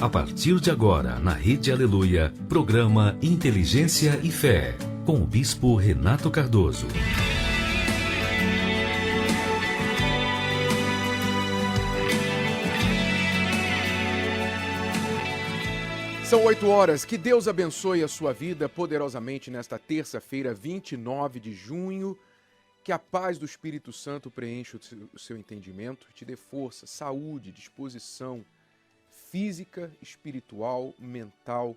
A partir de agora, na Rede Aleluia, programa Inteligência e Fé, com o Bispo Renato Cardoso. São 8 horas. Que Deus abençoe a sua vida poderosamente nesta terça-feira, 29 de junho. Que a paz do Espírito Santo preencha o seu entendimento, te dê força, saúde, disposição física, espiritual, mental,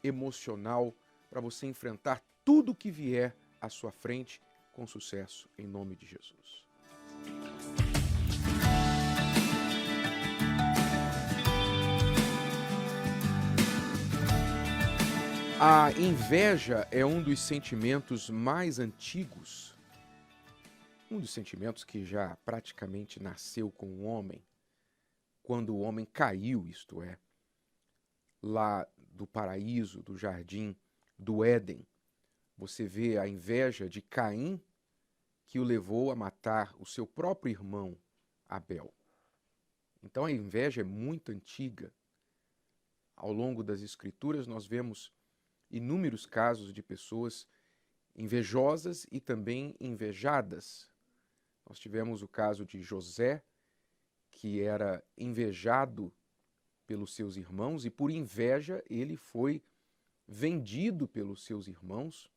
emocional, para você enfrentar tudo que vier à sua frente com sucesso, em nome de Jesus. A inveja é um dos sentimentos mais antigos, um dos sentimentos que já praticamente nasceu com o homem, quando o homem caiu, isto é, lá do paraíso, do jardim do Éden. Você vê a inveja de Caim, que o levou a matar o seu próprio irmão, Abel. Então a inveja é muito antiga. Ao longo das Escrituras nós vemos inúmeros casos de pessoas invejosas e também invejadas. Nós tivemos o caso de José, que era invejado pelos seus irmãos e por inveja ele foi vendido pelos seus irmãos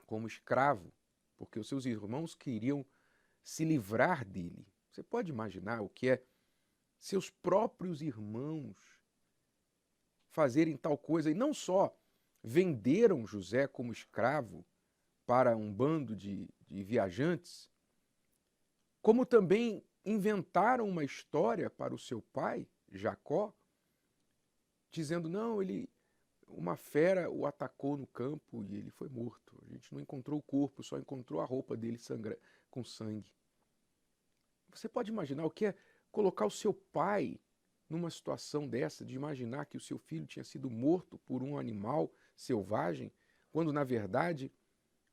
como escravo, porque os seus irmãos queriam se livrar dele. Você pode imaginar o que é seus próprios irmãos fazerem tal coisa, e não só venderam José como escravo para um bando de viajantes, como também inventaram uma história para o seu pai, Jacó, dizendo, não, uma fera o atacou no campo e ele foi morto. A gente não encontrou o corpo, só encontrou a roupa dele com sangue. Você pode imaginar o que é colocar o seu pai numa situação dessa, de imaginar que o seu filho tinha sido morto por um animal selvagem, quando na verdade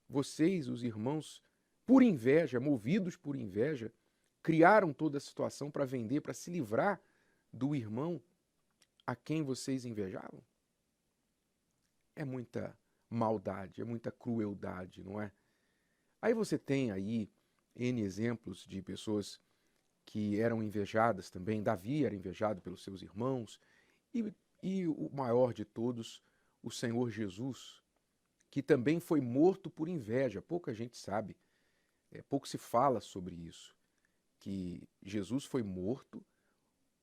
vocês, os irmãos, por inveja, movidos por inveja, criaram toda a situação para vender, para se livrar do irmão a quem vocês invejavam? É muita maldade, é muita crueldade, não é? Aí você tem aí N exemplos de pessoas que eram invejadas também. Davi era invejado pelos seus irmãos e o maior de todos, o Senhor Jesus, que também foi morto por inveja. Pouca gente sabe, pouco se fala sobre isso, que Jesus foi morto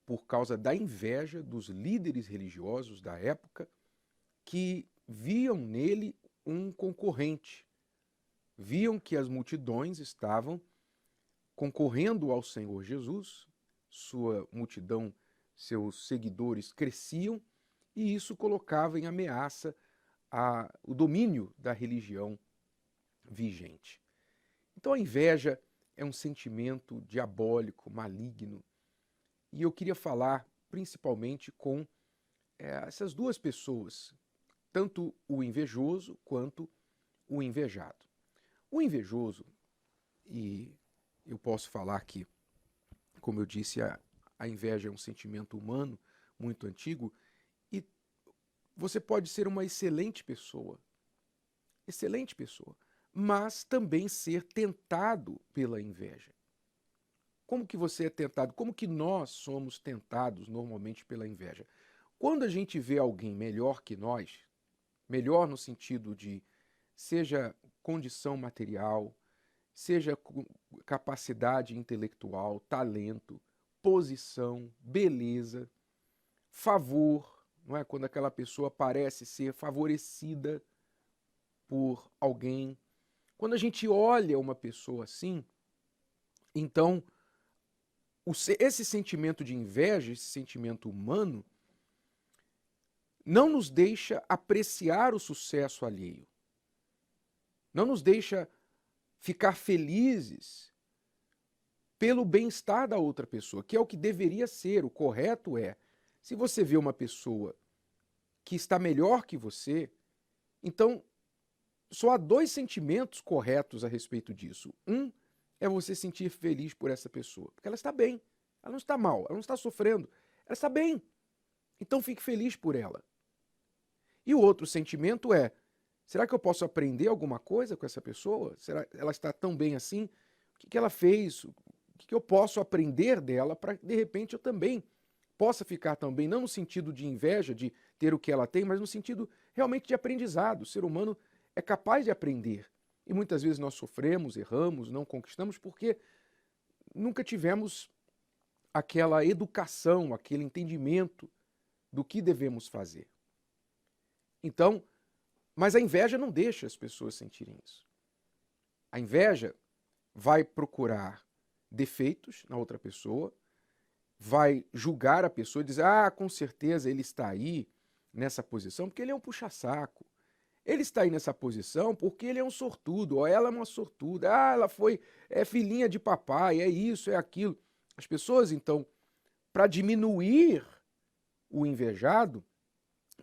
por causa da inveja dos líderes religiosos da época, que viam nele um concorrente, viam que as multidões estavam concorrendo ao Senhor Jesus, sua multidão, seus seguidores cresciam, e isso colocava em ameaça o domínio da religião vigente. Então a inveja é um sentimento diabólico, maligno, e eu queria falar principalmente com essas duas pessoas, tanto o invejoso quanto o invejado. O invejoso, e eu posso falar que, como eu disse, a inveja é um sentimento humano muito antigo, e você pode ser uma excelente pessoa, mas também ser tentado pela inveja. Como que você é tentado? Como que nós somos tentados normalmente pela inveja? Quando a gente vê alguém melhor que nós, melhor no sentido de seja condição material, seja capacidade intelectual, talento, posição, beleza, favor, não é? Quando aquela pessoa parece ser favorecida por alguém. Quando a gente olha uma pessoa assim, então esse sentimento de inveja, esse sentimento humano, não nos deixa apreciar o sucesso alheio. Não nos deixa ficar felizes pelo bem-estar da outra pessoa, que é o que deveria ser. O correto é, se você vê uma pessoa que está melhor que você, então só há dois sentimentos corretos a respeito disso. Um é você sentir feliz por essa pessoa, porque ela está bem, ela não está mal, ela não está sofrendo, ela está bem. Então fique feliz por ela. E o outro sentimento é, será que eu posso aprender alguma coisa com essa pessoa? Será que ela está tão bem assim? O que ela fez? O que eu posso aprender dela para, de repente, eu também possa ficar tão bem? Não no sentido de inveja, de ter o que ela tem, mas no sentido realmente de aprendizado. O ser humano é capaz de aprender. E muitas vezes nós sofremos, erramos, não conquistamos, porque nunca tivemos aquela educação, aquele entendimento do que devemos fazer. Então, mas a inveja não deixa as pessoas sentirem isso. A inveja vai procurar defeitos na outra pessoa, vai julgar a pessoa e dizer, com certeza ele está aí nessa posição porque ele é um puxa-saco. Ele está aí nessa posição porque ele é um sortudo, ou ela é uma sortuda, ela foi filhinha de papai, é isso, é aquilo. As pessoas, então, para diminuir o invejado,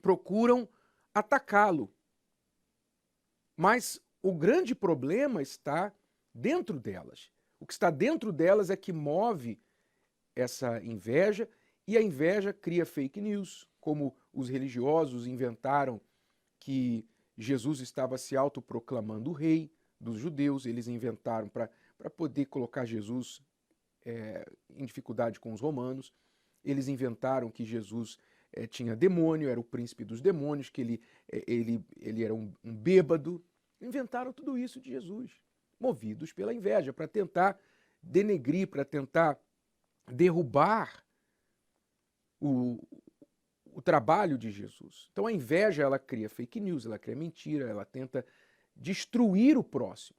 procuram atacá-lo. Mas o grande problema está dentro delas. O que está dentro delas é que move essa inveja, e a inveja cria fake news, como os religiosos inventaram que Jesus estava se autoproclamando o rei dos judeus, eles inventaram para poder colocar Jesus em dificuldade com os romanos, eles inventaram que Jesus tinha demônio, era o príncipe dos demônios, que ele era um bêbado. Inventaram tudo isso de Jesus, movidos pela inveja, para tentar denegrir, para tentar derrubar o trabalho de Jesus. Então a inveja, ela cria fake news, ela cria mentira, ela tenta destruir o próximo,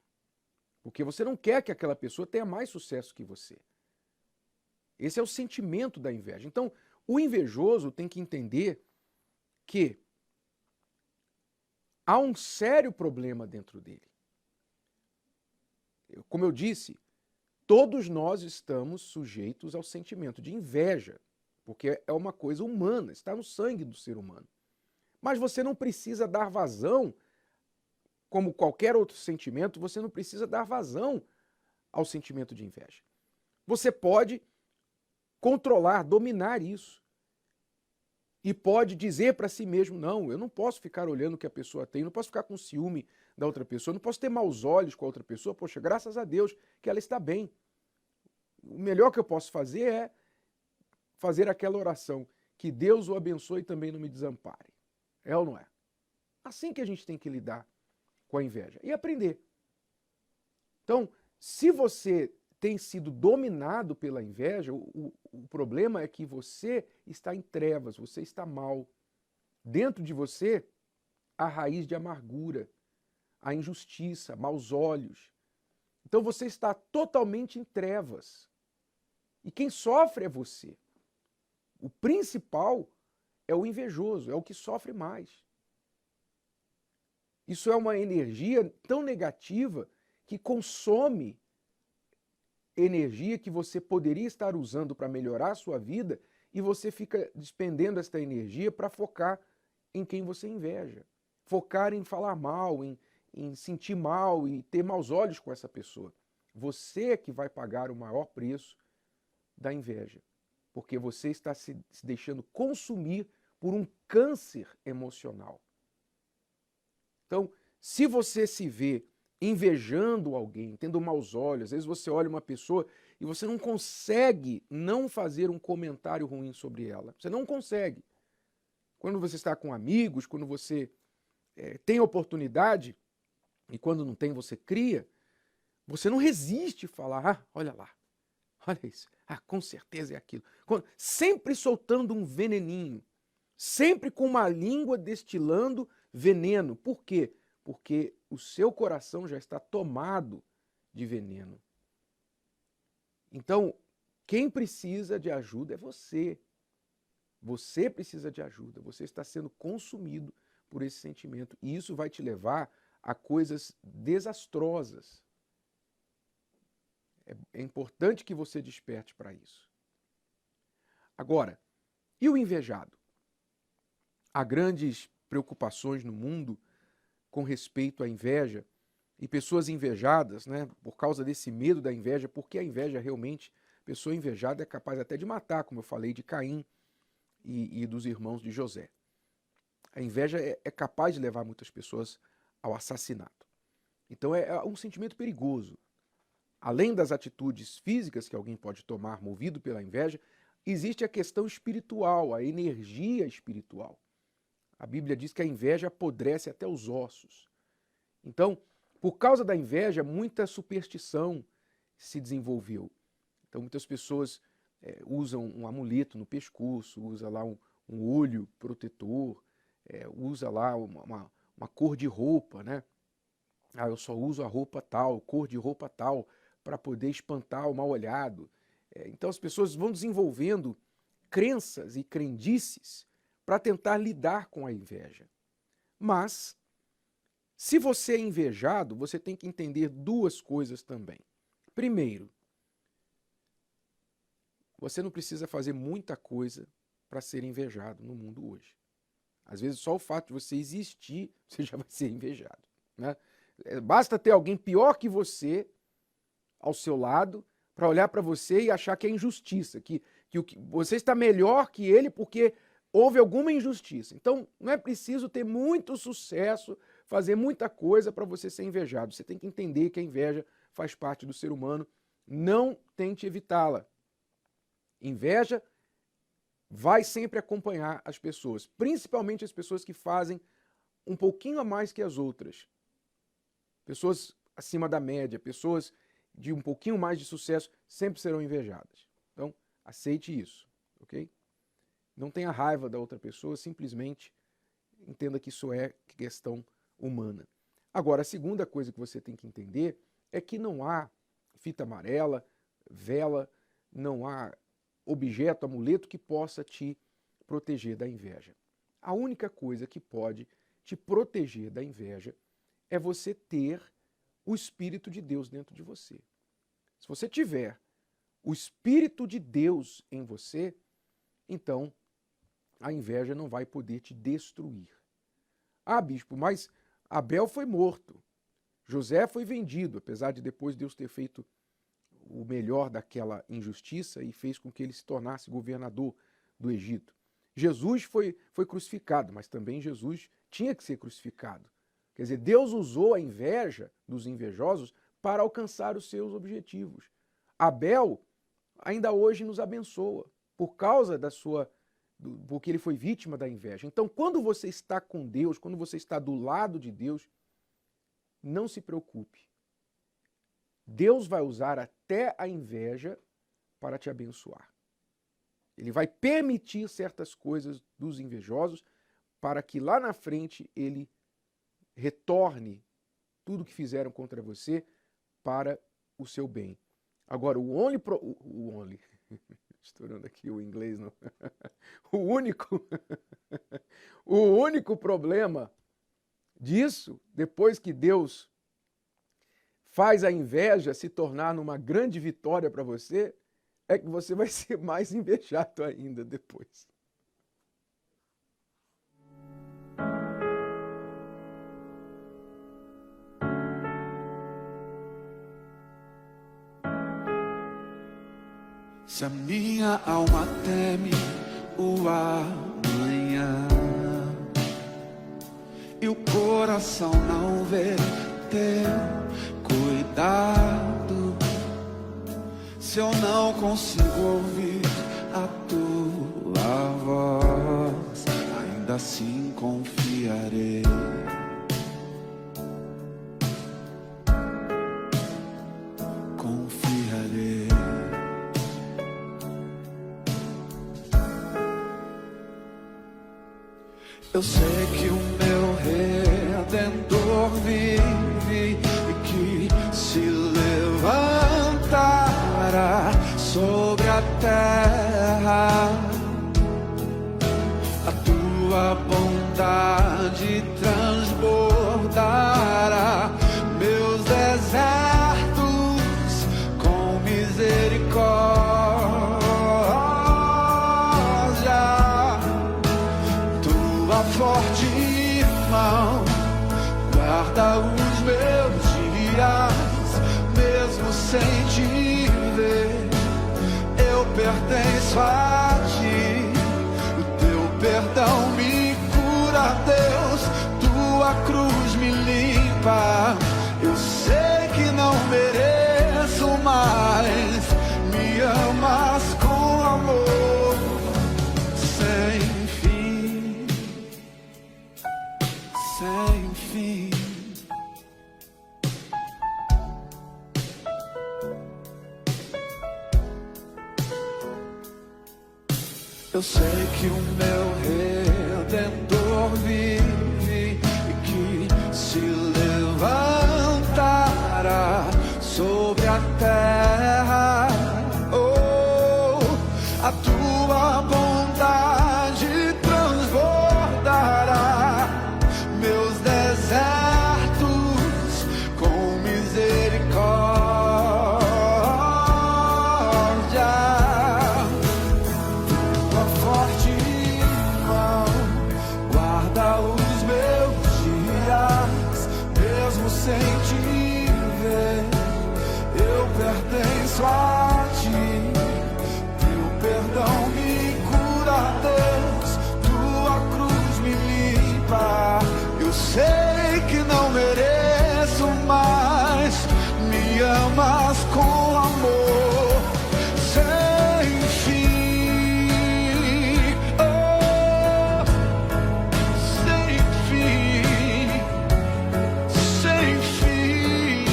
porque você não quer que aquela pessoa tenha mais sucesso que você. Esse é o sentimento da inveja. Então, o invejoso tem que entender que há um sério problema dentro dele. Como eu disse, todos nós estamos sujeitos ao sentimento de inveja, porque é uma coisa humana, está no sangue do ser humano. Mas você não precisa dar vazão, como qualquer outro sentimento, você não precisa dar vazão ao sentimento de inveja. Você pode controlar, dominar isso. E pode dizer para si mesmo, não, eu não posso ficar olhando o que a pessoa tem, não posso ficar com ciúme da outra pessoa, não posso ter maus olhos com a outra pessoa, poxa, graças a Deus que ela está bem. O melhor que eu posso fazer é fazer aquela oração, que Deus o abençoe e também não me desampare. É ou não é? Assim que a gente tem que lidar com a inveja e aprender. Então, se você tem sido dominado pela inveja, o problema é que você está em trevas, você está mal. Dentro de você, há raiz de amargura, a injustiça, maus olhos. Então você está totalmente em trevas. E quem sofre é você. O principal é o invejoso, é o que sofre mais. Isso é uma energia tão negativa que consome energia que você poderia estar usando para melhorar a sua vida, e você fica despendendo esta energia para focar em quem você inveja. Focar em falar mal, em sentir mal e ter maus olhos com essa pessoa. Você é que vai pagar o maior preço da inveja, porque você está se deixando consumir por um câncer emocional. Então, se você se vê invejando alguém, tendo maus olhos, às vezes você olha uma pessoa e você não consegue não fazer um comentário ruim sobre ela. Você não consegue. Quando você está com amigos, quando você tem oportunidade, e quando não tem você cria, você não resiste a falar, olha lá, olha isso, com certeza é aquilo. Sempre soltando um veneninho, sempre com uma língua destilando veneno. Por quê? Porque o seu coração já está tomado de veneno. Então, quem precisa de ajuda é você. Você precisa de ajuda. Você está sendo consumido por esse sentimento. E isso vai te levar a coisas desastrosas. É importante que você desperte para isso. Agora, e o invejado? Há grandes preocupações no mundo com respeito à inveja, e pessoas invejadas, né, por causa desse medo da inveja, porque a inveja realmente, pessoa invejada é capaz até de matar, como eu falei de Caim. e dos irmãos de José. A inveja é capaz de levar muitas pessoas ao assassinato. Então é um sentimento perigoso. Além das atitudes físicas que alguém pode tomar movido pela inveja, existe a questão espiritual, a energia espiritual. A Bíblia diz que a inveja apodrece até os ossos. Então, por causa da inveja, muita superstição se desenvolveu. Então, muitas pessoas usam um amuleto no pescoço, usa lá um olho protetor, usa lá uma cor de roupa, né? Ah, eu só uso a roupa tal, cor de roupa tal, para poder espantar o mal-olhado. Então as pessoas vão desenvolvendo crenças e crendices para tentar lidar com a inveja. Mas, se você é invejado, você tem que entender duas coisas também. Primeiro, você não precisa fazer muita coisa para ser invejado no mundo hoje. Às vezes só o fato de você existir, você já vai ser invejado, né? Basta ter alguém pior que você ao seu lado para olhar para você e achar que é injustiça, que você está melhor que ele porque houve alguma injustiça. Então, não é preciso ter muito sucesso, fazer muita coisa para você ser invejado. Você tem que entender que a inveja faz parte do ser humano. Não tente evitá-la. Inveja vai sempre acompanhar as pessoas, principalmente as pessoas que fazem um pouquinho a mais que as outras. Pessoas acima da média, pessoas de um pouquinho mais de sucesso sempre serão invejadas. Então, aceite isso, ok? Não tenha raiva da outra pessoa, simplesmente entenda que isso é questão humana. Agora, a segunda coisa que você tem que entender é que não há fita amarela, vela, não há objeto, amuleto que possa te proteger da inveja. A única coisa que pode te proteger da inveja é você ter o Espírito de Deus dentro de você. Se você tiver o Espírito de Deus em você, então a inveja não vai poder te destruir. Ah, bispo, mas Abel foi morto, José foi vendido, apesar de depois Deus ter feito o melhor daquela injustiça e fez com que ele se tornasse governador do Egito. Jesus foi crucificado, mas também Jesus tinha que ser crucificado. Quer dizer, Deus usou a inveja dos invejosos para alcançar os seus objetivos. Abel ainda hoje nos abençoa por causa porque ele foi vítima da inveja. Então, quando você está com Deus, quando você está do lado de Deus, não se preocupe. Deus vai usar até a inveja para te abençoar. Ele vai permitir certas coisas dos invejosos para que lá na frente ele retorne tudo que fizeram contra você para o seu bem. Agora, estourando aqui o inglês, não. O único problema disso, depois que Deus faz a inveja se tornar numa grande vitória para você, é que você vai ser mais invejado ainda depois. Se a minha alma teme o amanhã e o coração não vê teu cuidado, se eu não consigo ouvir a tua voz, ainda assim confiarei. Confiarei. Eu sei que o meu Redentor vive e que se levantará sobre a terra. A tua bondade transbordará meus desertos com misericórdia. Forte mão guarda os meus dias, mesmo sem te ver, eu pertenço a ti. O Eu sei que o meu Redentor vive e que se levantará sobre a terra. Oh, a tua bondade transbordará meus desertos com misericórdia. Tua forte mão guarda os meus dias, mesmo sem te ver, eu pertenço a ti. Teu perdão me cura, Deus, tua cruz me limpa. Eu sei que não mereço, mas me amas com amor sem fim. Oh, sem fim, sem fim.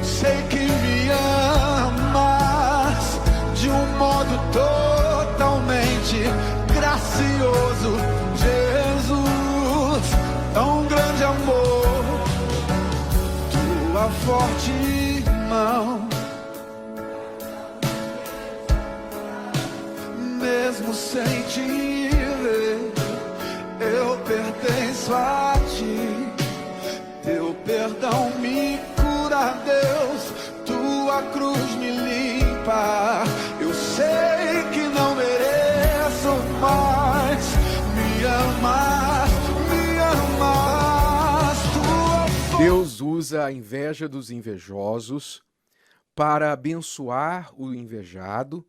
Sei que me amas de um modo totalmente gracioso. Jesus, tão grande amor, tua forte mão, mesmo sem te ver, eu pertenço a ti. Teu perdão me cura, Deus, tua cruz me limpa. Eu sei que não mereço, mas me amas, tua força. Deus usa a inveja dos invejosos para abençoar o invejado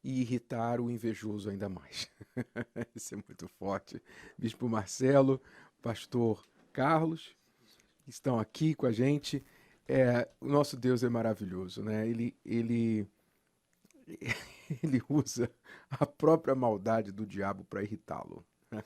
e irritar o invejoso ainda mais. Isso é muito forte. Bispo Marcelo, pastor Carlos, estão aqui com a gente. O nosso Deus é maravilhoso, né? Ele usa a própria maldade do diabo para irritá-lo. É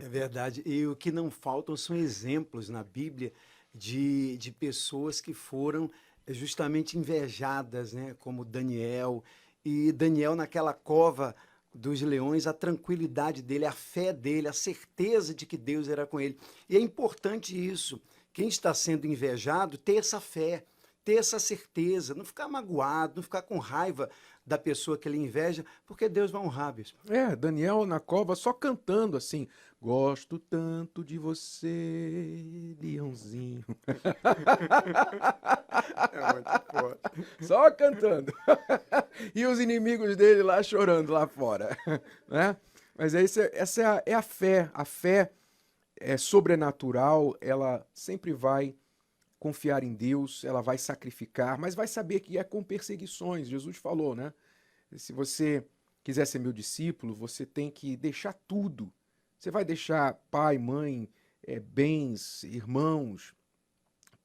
verdade. E o que não faltam são exemplos na Bíblia de pessoas que foram justamente invejadas, né? Como Daniel. E Daniel, naquela cova dos leões, a tranquilidade dele, a fé dele, a certeza de que Deus era com ele. E é importante isso. Quem está sendo invejado, ter essa fé, ter essa certeza, não ficar magoado, não ficar com raiva da pessoa que ele inveja, porque Deus vai honrar, bispo. Daniel na cova só cantando assim, gosto tanto de você, leãozinho. É muito forte. Só cantando. E os inimigos dele lá chorando lá fora, né? Mas essa é a fé. A fé é sobrenatural, ela sempre vai confiar em Deus, ela vai sacrificar, mas vai saber que é com perseguições. Jesus falou, né? Se você quiser ser meu discípulo, você tem que deixar tudo. Você vai deixar pai, mãe, bens, irmãos,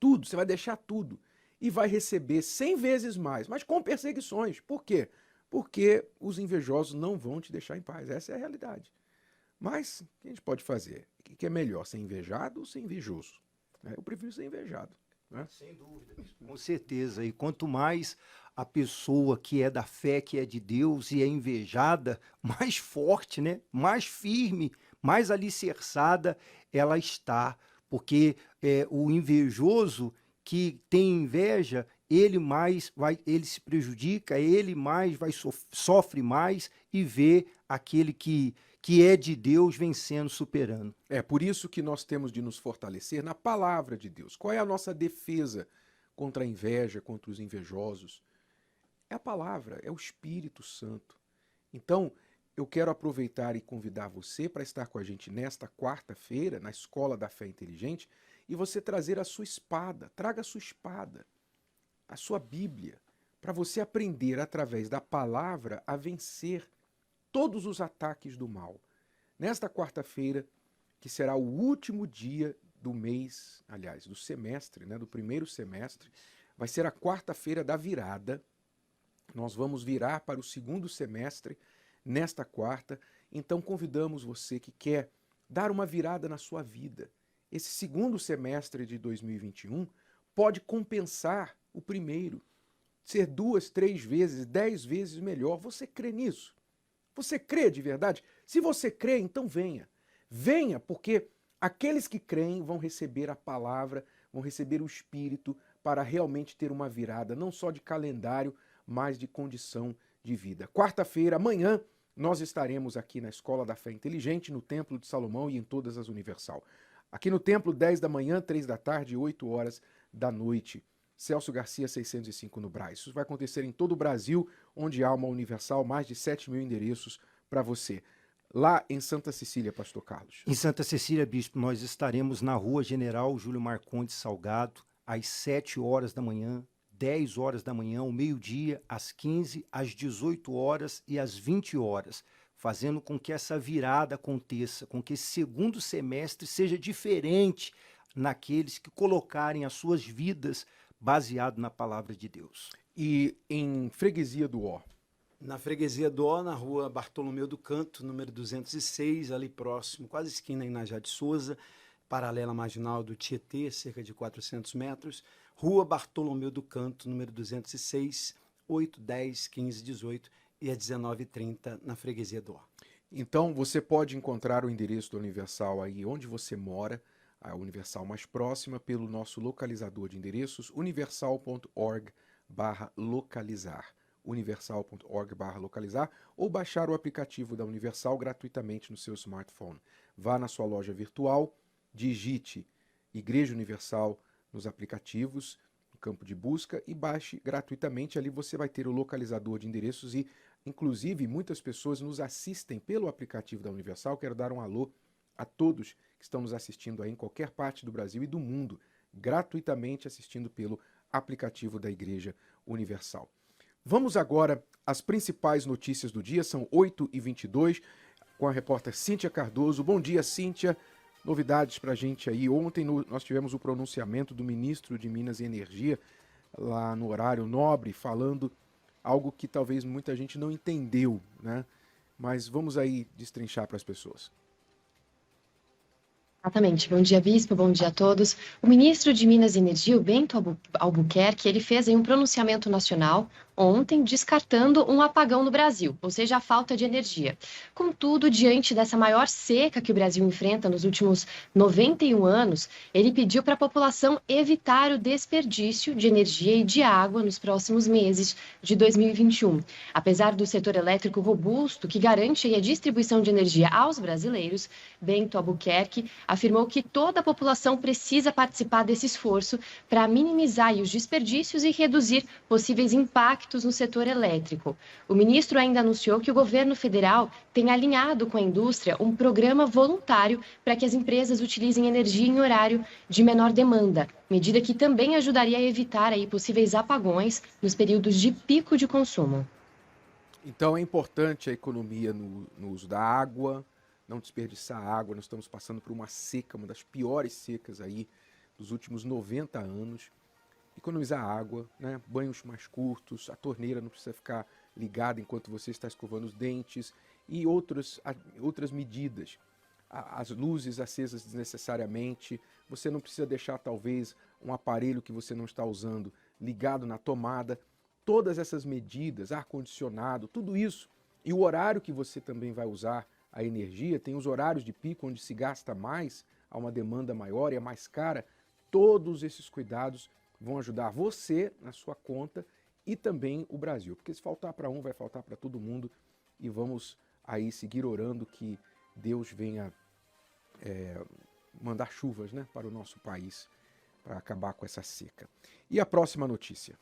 tudo. Você vai deixar tudo e vai receber 100 vezes mais, mas com perseguições. Por quê? Porque os invejosos não vão te deixar em paz. Essa é a realidade. Mas o que a gente pode fazer? O que é melhor, ser invejado ou ser invejoso? Eu prefiro ser invejado. Né? Sem dúvida, com certeza. E quanto mais a pessoa que é da fé, que é de Deus e é invejada, mais forte, né? Mais firme, mais alicerçada ela está. Porque o invejoso que tem inveja, ele se prejudica, ele mais sofre mais e vê aquele que é de Deus vencendo, superando. É por isso que nós temos de nos fortalecer na palavra de Deus. Qual é a nossa defesa contra a inveja, contra os invejosos? É a palavra, é o Espírito Santo. Então, eu quero aproveitar e convidar você para estar com a gente nesta quarta-feira, na Escola da Fé Inteligente, e você trazer a sua espada. Traga a sua espada, a sua Bíblia, para você aprender através da palavra a vencer todos os ataques do mal. Nesta quarta-feira, que será o último dia do mês, aliás, do semestre, né, do primeiro semestre, vai ser a quarta-feira da virada. Nós vamos virar para o segundo semestre nesta quarta. Então convidamos você que quer dar uma virada na sua vida. Esse segundo semestre de 2021 pode compensar o primeiro, ser 2, 3 vezes, 10 vezes melhor. Você crê nisso? Você crê de verdade? Se você crê, então venha. Venha, porque aqueles que creem vão receber a palavra, vão receber o Espírito para realmente ter uma virada, não só de calendário, mas de condição de vida. Quarta-feira, amanhã, nós estaremos aqui na Escola da Fé Inteligente, no Templo de Salomão e em todas as Universal. Aqui no Templo, 10 da manhã, 3 da tarde e 8 horas da noite. Celso Garcia, 605 no Brás. Isso vai acontecer em todo o Brasil, onde há uma Universal, mais de 7 mil endereços para você. Lá em Santa Cecília, Pastor Carlos. Em Santa Cecília, bispo, nós estaremos na Rua General Júlio Marcondes Salgado, às 7 horas da manhã, 10 horas da manhã, ao meio-dia, às 15, às 18 horas e às 20 horas, fazendo com que essa virada aconteça, com que esse segundo semestre seja diferente naqueles que colocarem as suas vidas baseado na palavra de Deus. E em Freguesia do Ó? Na Freguesia do Ó, na Rua Bartolomeu do Canto, número 206, ali próximo, quase esquina em Najá de Souza, paralela à marginal do Tietê, cerca de 400 metros. Rua Bartolomeu do Canto, número 206, 8, 10, 15, 18 e às 19h30 na Freguesia do Ó. Então você pode encontrar o endereço do Universal aí onde você mora, a Universal mais próxima, pelo nosso localizador de endereços, universal.org/localizar. universal.org/localizar, ou baixar o aplicativo da Universal gratuitamente no seu smartphone. Vá na sua loja virtual, digite Igreja Universal nos aplicativos, no campo de busca, e baixe gratuitamente. Ali você vai ter o localizador de endereços e, inclusive, muitas pessoas nos assistem pelo aplicativo da Universal. Quero dar um alô a todos que estão nos assistindo aí em qualquer parte do Brasil e do mundo, gratuitamente assistindo pelo aplicativo da Igreja Universal. Vamos agora às principais notícias do dia, são 8h22, com a repórter Cíntia Cardoso. Bom dia, Cíntia. Novidades pra gente aí. Ontem nós tivemos o pronunciamento do ministro de Minas e Energia, lá no horário nobre, falando algo que talvez muita gente não entendeu, né? Mas vamos aí destrinchar para as pessoas. Exatamente. Bom dia, Bispo. Bom dia a todos. O ministro de Minas e Energia, o Bento Albuquerque, ele fez aí um pronunciamento nacional ontem descartando um apagão no Brasil, ou seja, a falta de energia. Contudo, diante dessa maior seca que o Brasil enfrenta nos últimos 91 anos, ele pediu para a população evitar o desperdício de energia e de água nos próximos meses de 2021. Apesar do setor elétrico robusto, que garante a distribuição de energia aos brasileiros, Bento Albuquerque afirmou que toda a população precisa participar desse esforço para minimizar os desperdícios e reduzir possíveis impactos no setor elétrico. O ministro ainda anunciou que o governo federal tem alinhado com a indústria um programa voluntário para que as empresas utilizem energia em horário de menor demanda, medida que também ajudaria a evitar aí possíveis apagões nos períodos de pico de consumo. Então é importante a economia no uso da água, não desperdiçar água. Nós estamos passando por uma seca, uma das piores secas aí dos últimos 90 anos. Economizar água, né? Banhos mais curtos, a torneira não precisa ficar ligada enquanto você está escovando os dentes e outras medidas. As luzes acesas desnecessariamente, você não precisa deixar talvez um aparelho que você não está usando ligado na tomada. Todas essas medidas, ar-condicionado, tudo isso, e o horário que você também vai usar a energia, tem os horários de pico onde se gasta mais, há uma demanda maior e é mais cara. Todos esses cuidados vão ajudar você na sua conta e também o Brasil. Porque se faltar para um, vai faltar para todo mundo. E vamos aí seguir orando que Deus venha mandar chuvas, né, para o nosso país, para acabar com essa seca. E a próxima notícia?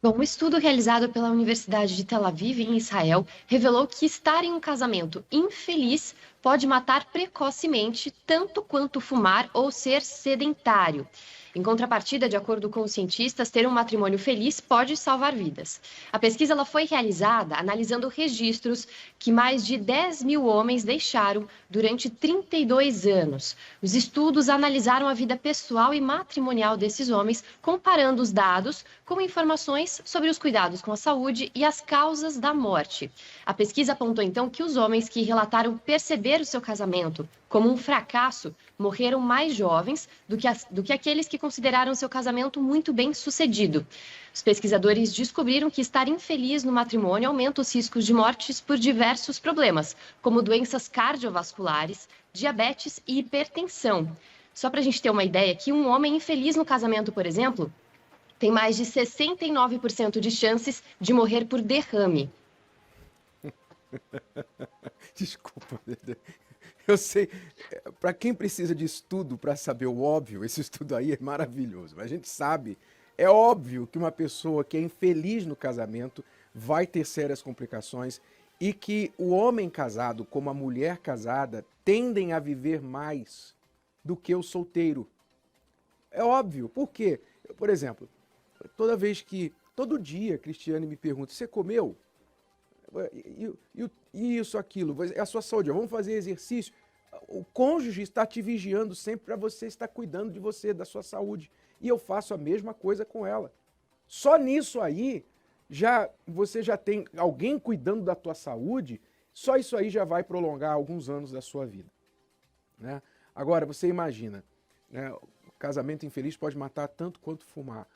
Bom, um estudo realizado pela Universidade de Tel Aviv, em Israel, revelou que estar em um casamento infeliz pode matar precocemente, tanto quanto fumar ou ser sedentário. Em contrapartida, de acordo com os cientistas, ter um matrimônio feliz pode salvar vidas. A pesquisa ela foi realizada analisando registros que mais de 10 mil homens deixaram durante 32 anos. Os estudos analisaram a vida pessoal e matrimonial desses homens, comparando os dados com informações sobre os cuidados com a saúde e as causas da morte. A pesquisa apontou, então, que os homens que relataram perceber o seu casamento Como um fracasso, morreram mais jovens do que aqueles que consideraram seu casamento muito bem sucedido. Os pesquisadores descobriram que estar infeliz no matrimônio aumenta os riscos de mortes por diversos problemas, como doenças cardiovasculares, diabetes e hipertensão. Só para a gente ter uma ideia, que um homem infeliz no casamento, por exemplo, tem mais de 69% de chances de morrer por derrame. Desculpa, eu sei, para quem precisa de estudo para saber o óbvio, esse estudo aí é maravilhoso. A gente sabe, é óbvio que uma pessoa que é infeliz no casamento vai ter sérias complicações e que o homem casado, como a mulher casada, tendem a viver mais do que o solteiro. É óbvio. Por quê? Por exemplo, todo dia, Cristiane me pergunta, você comeu? E isso, aquilo, é a sua saúde, vamos fazer exercício. O cônjuge está te vigiando sempre para você estar cuidando de você, da sua saúde. E eu faço a mesma coisa com ela. Só nisso aí, você já tem alguém cuidando da tua saúde, só isso aí já vai prolongar alguns anos da sua vida. Né? Agora, você imagina, né, o casamento infeliz pode matar tanto quanto fumar.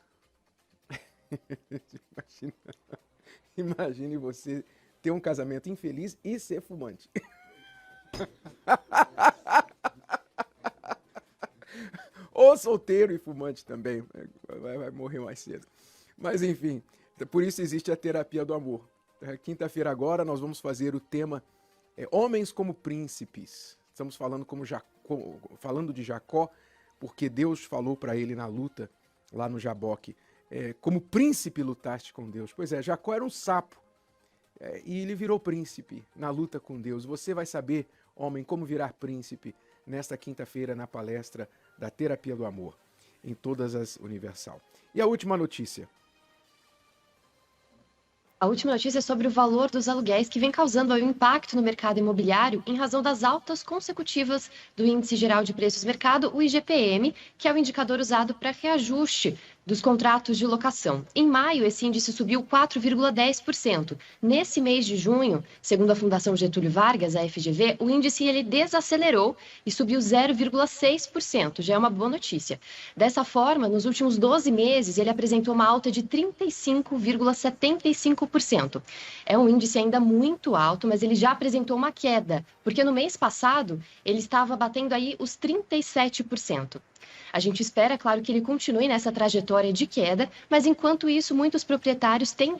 Imagine você ter um casamento infeliz e ser fumante. Ou solteiro e fumante também, vai morrer mais cedo. Mas enfim, por isso existe a terapia do amor. Quinta-feira agora nós vamos fazer o tema Homens como Príncipes. Estamos falando de Jacó, porque Deus falou para ele na luta, lá no Jaboque, como príncipe lutaste com Deus. Pois é, Jacó era um sapo, e ele virou príncipe na luta com Deus. Você vai saber, homem, como virar príncipe nesta quinta-feira na palestra da Terapia do Amor, em todas as Universal. E a última notícia. A última notícia é sobre o valor dos aluguéis que vem causando um impacto no mercado imobiliário em razão das altas consecutivas do Índice Geral de Preços do Mercado, o IGPM, que é o indicador usado para reajuste dos contratos de locação. Em maio, esse índice subiu 4,10%. Nesse mês de junho, segundo a Fundação Getúlio Vargas, a FGV, o índice ele desacelerou e subiu 0,6%. Já é uma boa notícia. Dessa forma, nos últimos 12 meses, ele apresentou uma alta de 35,75%. É um índice ainda muito alto, mas ele já apresentou uma queda, porque no mês passado ele estava batendo aí os 37%. A gente espera, claro, que ele continue nessa trajetória de queda, mas enquanto isso, muitos proprietários têm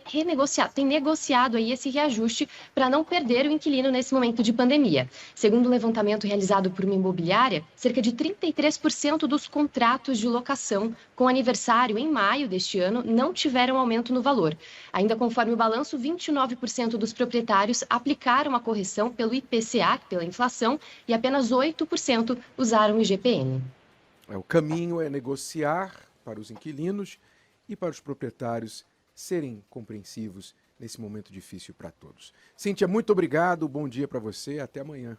negociado aí esse reajuste para não perder o inquilino nesse momento de pandemia. Segundo um levantamento realizado por uma imobiliária, cerca de 33% dos contratos de locação com aniversário em maio deste ano não tiveram aumento no valor. Ainda conforme o balanço, 29% dos proprietários aplicaram a correção pelo IPCA, pela inflação, e apenas 8% usaram o IGPM. O caminho é negociar para os inquilinos e para os proprietários serem compreensivos nesse momento difícil para todos. Cíntia, muito obrigado, bom dia para você, até amanhã.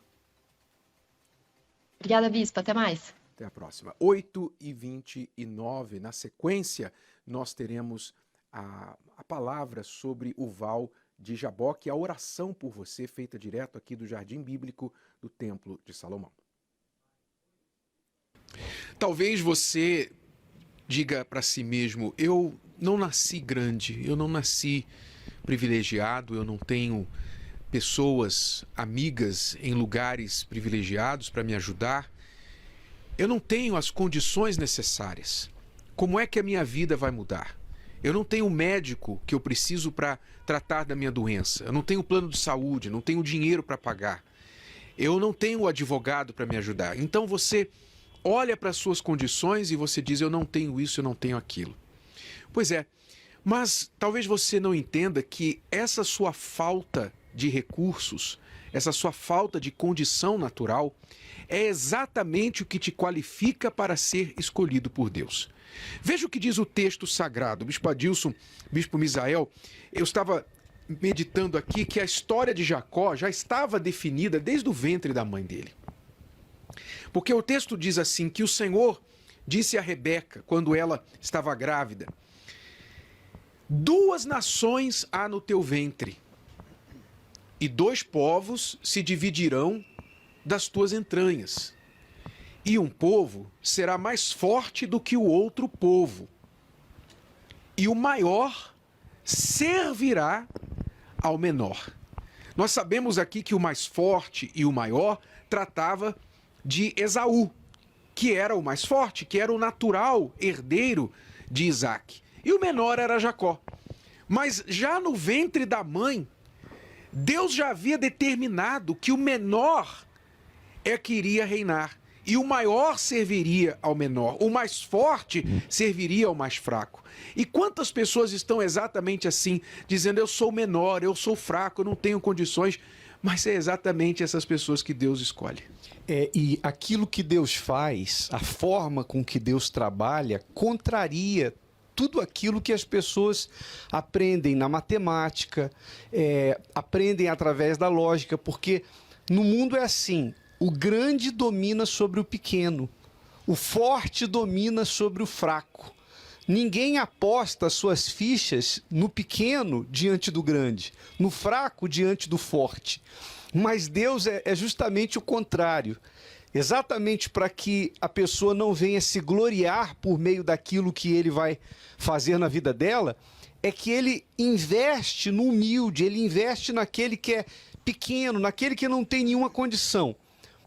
Obrigada, Bispo, até mais. Até a próxima. 8h29, na sequência, nós teremos a palavra sobre o Val de Jaboque, a oração por você, feita direto aqui do Jardim Bíblico do Templo de Salomão. Talvez você diga para si mesmo, eu não nasci grande, eu não nasci privilegiado, eu não tenho pessoas, amigas em lugares privilegiados para me ajudar, eu não tenho as condições necessárias. Como é que a minha vida vai mudar? Eu não tenho médico que eu preciso para tratar da minha doença, eu não tenho plano de saúde, não tenho dinheiro para pagar, eu não tenho advogado para me ajudar. Então você olha para as suas condições e você diz, eu não tenho isso, eu não tenho aquilo. Pois é, mas talvez você não entenda que essa sua falta de recursos, essa sua falta de condição natural, é exatamente o que te qualifica para ser escolhido por Deus. Veja o que diz o texto sagrado. Bispo Adilson, Bispo Misael, eu estava meditando aqui que a história de Jacó já estava definida desde o ventre da mãe dele. Porque o texto diz assim, que o Senhor disse a Rebeca, quando ela estava grávida, 2 nações há no teu ventre, e 2 povos se dividirão das tuas entranhas. E um povo será mais forte do que o outro povo. E o maior servirá ao menor. Nós sabemos aqui que o mais forte e o maior tratava de Esaú, que era o mais forte, que era o natural herdeiro de Isaac. E o menor era Jacó. Mas já no ventre da mãe, Deus já havia determinado que o menor é que iria reinar. E o maior serviria ao menor, o mais forte serviria ao mais fraco. E quantas pessoas estão exatamente assim, dizendo eu sou menor, eu sou fraco, eu não tenho condições, mas é exatamente essas pessoas que Deus escolhe. E aquilo que Deus faz, a forma com que Deus trabalha, contraria tudo aquilo que as pessoas aprendem na matemática, aprendem através da lógica, porque no mundo é assim. O grande domina sobre o pequeno, o forte domina sobre o fraco. Ninguém aposta suas fichas no pequeno diante do grande, no fraco diante do forte. Mas Deus é justamente o contrário. Exatamente para que a pessoa não venha se gloriar por meio daquilo que ele vai fazer na vida dela, é que ele investe no humilde, ele investe naquele que é pequeno, naquele que não tem nenhuma condição,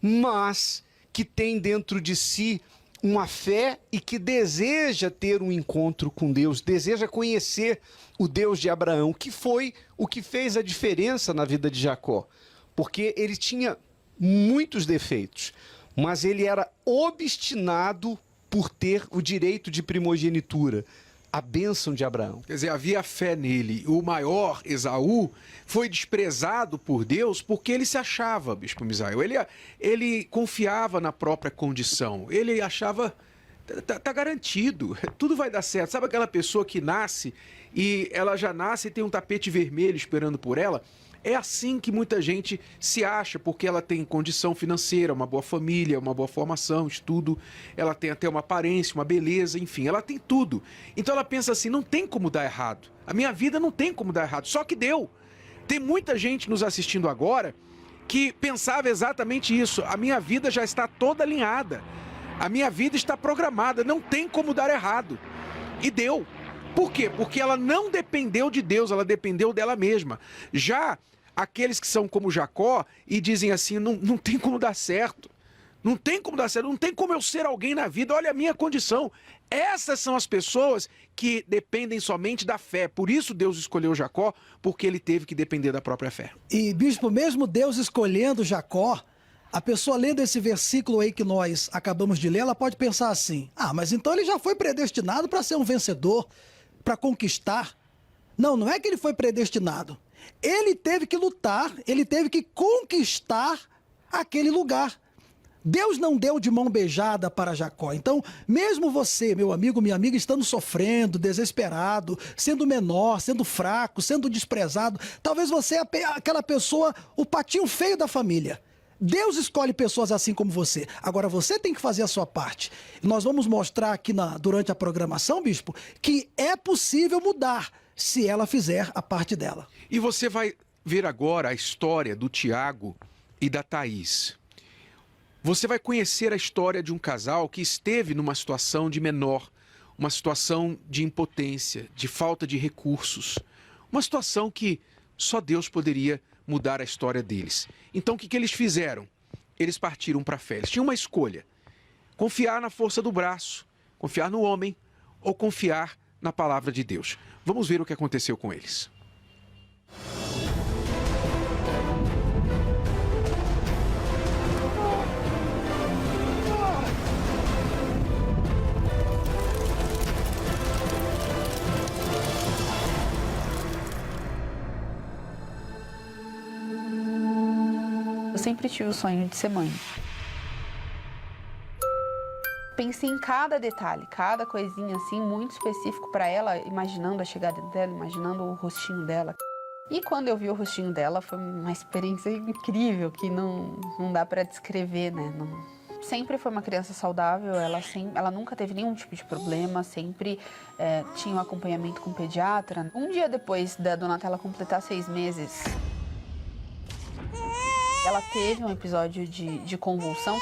mas que tem dentro de si uma fé e que deseja ter um encontro com Deus, deseja conhecer o Deus de Abraão, que foi o que fez a diferença na vida de Jacó, porque ele tinha muitos defeitos, mas ele era obstinado por ter o direito de primogenitura, a bênção de Abraão. Quer dizer, havia fé nele. O maior, Esaú, foi desprezado por Deus porque ele se achava, bispo Misael. Ele confiava na própria condição. Ele achava, tá garantido, tudo vai dar certo. Sabe aquela pessoa que nasce e ela já nasce e tem um tapete vermelho esperando por ela? É assim que muita gente se acha, porque ela tem condição financeira, uma boa família, uma boa formação, estudo, ela tem até uma aparência, uma beleza, enfim, ela tem tudo. Então ela pensa assim, não tem como dar errado. A minha vida não tem como dar errado, só que deu. Tem muita gente nos assistindo agora que pensava exatamente isso. A minha vida já está toda alinhada. A minha vida está programada, não tem como dar errado. E deu. Por quê? Porque ela não dependeu de Deus, ela dependeu dela mesma. Já aqueles que são como Jacó e dizem assim, não tem como dar certo, não tem como dar certo, não tem como eu ser alguém na vida, olha a minha condição. Essas são as pessoas que dependem somente da fé. Por isso Deus escolheu Jacó, porque ele teve que depender da própria fé. E, bispo, mesmo Deus escolhendo Jacó, a pessoa lendo esse versículo aí que nós acabamos de ler, ela pode pensar assim, mas então ele já foi predestinado para ser um vencedor, para conquistar. Não é que ele foi predestinado. Ele teve que lutar, ele teve que conquistar aquele lugar. Deus não deu de mão beijada para Jacó. Então, mesmo você, meu amigo, minha amiga, estando sofrendo, desesperado, sendo menor, sendo fraco, sendo desprezado, talvez você é aquela pessoa, o patinho feio da família. Deus escolhe pessoas assim como você. Agora, você tem que fazer a sua parte. Nós vamos mostrar aqui durante a programação, bispo, que é possível mudar se ela fizer a parte dela. E você vai ver agora a história do Tiago e da Thaís. Você vai conhecer a história de um casal que esteve numa situação de menor, uma situação de impotência, de falta de recursos, uma situação que só Deus poderia mudar a história deles. Então o que eles fizeram? Eles partiram para a fé. Eles tinham uma escolha: confiar na força do braço, confiar no homem ou confiar na palavra de Deus. Vamos ver o que aconteceu com eles. Eu sempre tive o sonho de ser mãe. Pensei em cada detalhe, cada coisinha assim, muito específico para ela, imaginando a chegada dela, imaginando o rostinho dela. E quando eu vi o rostinho dela, foi uma experiência incrível, que não dá para descrever, né? Sempre foi uma criança saudável, ela nunca teve nenhum tipo de problema, sempre tinha um acompanhamento com o pediatra. Um dia depois da Donatella completar 6 meses, Ela teve um episódio de convulsão.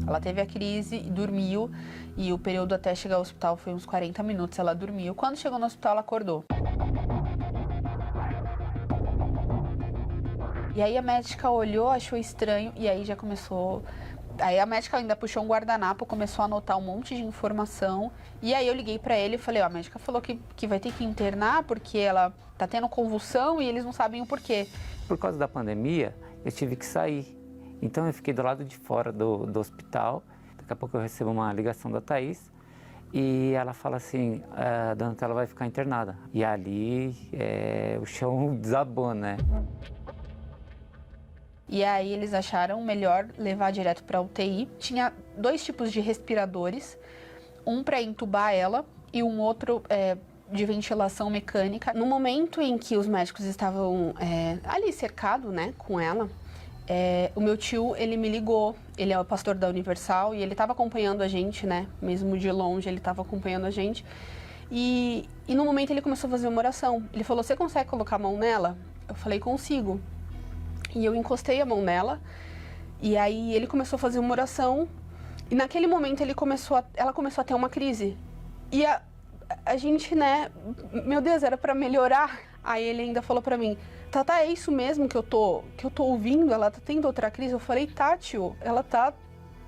Ela teve a crise e dormiu, e o período até chegar ao hospital foi uns 40 minutos, ela dormiu. Quando chegou no hospital, ela acordou. E aí a médica olhou, achou estranho, e aí já começou... Aí a médica ainda puxou um guardanapo, começou a anotar um monte de informação, e aí eu liguei pra ele e falei, ó, a médica falou que vai ter que internar porque ela tá tendo convulsão e eles não sabem o porquê. Por causa da pandemia, eu tive que sair. Então eu fiquei do lado de fora do hospital. Daqui a pouco eu recebo uma ligação da Thaís e ela fala assim, a dona Tela vai ficar internada. E ali o chão desabou, né? E aí eles acharam melhor levar direto para UTI. Tinha 2 tipos de respiradores, um para entubar ela e um outro de ventilação mecânica. No momento em que os médicos estavam ali cercados, né, com ela, o meu tio, ele me ligou, ele é o pastor da Universal e ele estava acompanhando a gente, né, mesmo de longe, ele estava acompanhando a gente. E no momento ele começou a fazer uma oração. Ele falou, você consegue colocar a mão nela? Eu falei, consigo. E eu encostei a mão nela, e aí ele começou a fazer uma oração, e naquele momento ela começou a ter uma crise. E a gente, né, meu Deus, era para melhorar. Aí ele ainda falou para mim, Tata, é isso mesmo que eu tô ouvindo? Ela tá tendo outra crise? Eu falei, tá, tio, ela tá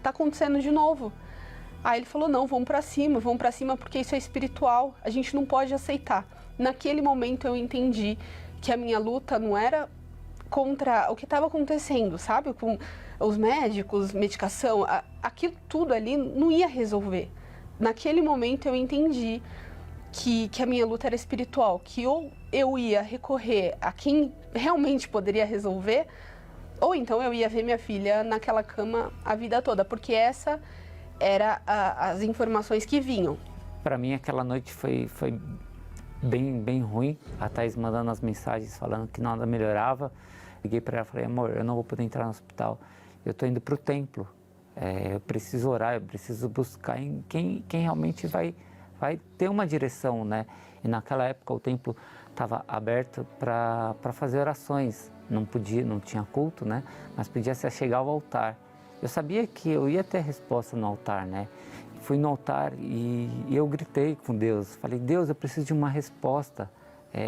acontecendo de novo. Aí ele falou, não, vamos para cima porque isso é espiritual, a gente não pode aceitar. Naquele momento eu entendi que a minha luta não era contra o que estava acontecendo, sabe? Com os médicos, medicação, aquilo tudo ali não ia resolver. Naquele momento eu entendi que a minha luta era espiritual, que ou eu ia recorrer a quem realmente poderia resolver, ou então eu ia ver minha filha naquela cama a vida toda, porque essa era as informações que vinham. Para mim aquela noite foi bem ruim, a Thaís mandando as mensagens falando que nada melhorava. Liguei para ela e falei, amor, eu não vou poder entrar no hospital, eu estou indo para o templo, eu preciso orar, eu preciso buscar em quem realmente vai ter uma direção, né? E naquela época o templo estava aberto para fazer orações, não tinha culto, né? Mas podia se chegar ao altar. Eu sabia que eu ia ter resposta no altar, né? Fui no altar e eu gritei com Deus, falei, Deus, eu preciso de uma resposta,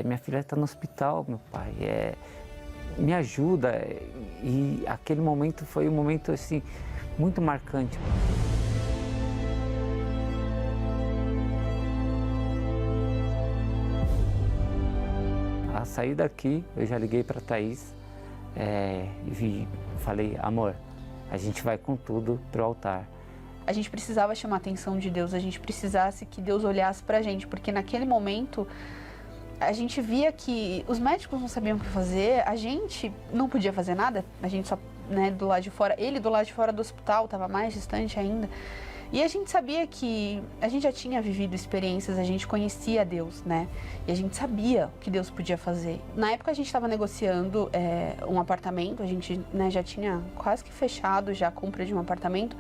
minha filha está no hospital, meu pai, me ajuda. E aquele momento foi um momento assim muito marcante. A sair daqui, eu já liguei para a Thaís e falei, amor, a gente vai com tudo pro altar. A gente precisava chamar a atenção de Deus, a gente precisasse que Deus olhasse pra gente, porque naquele momento a gente via que os médicos não sabiam o que fazer, a gente não podia fazer nada, a gente só, né, do lado de fora, ele do lado de fora do hospital, estava mais distante ainda. E a gente sabia que a gente já tinha vivido experiências, a gente conhecia Deus, né? E a gente sabia o que Deus podia fazer. Na época a gente estava negociando um apartamento, a gente, né, já tinha quase que fechado já a compra de um apartamento.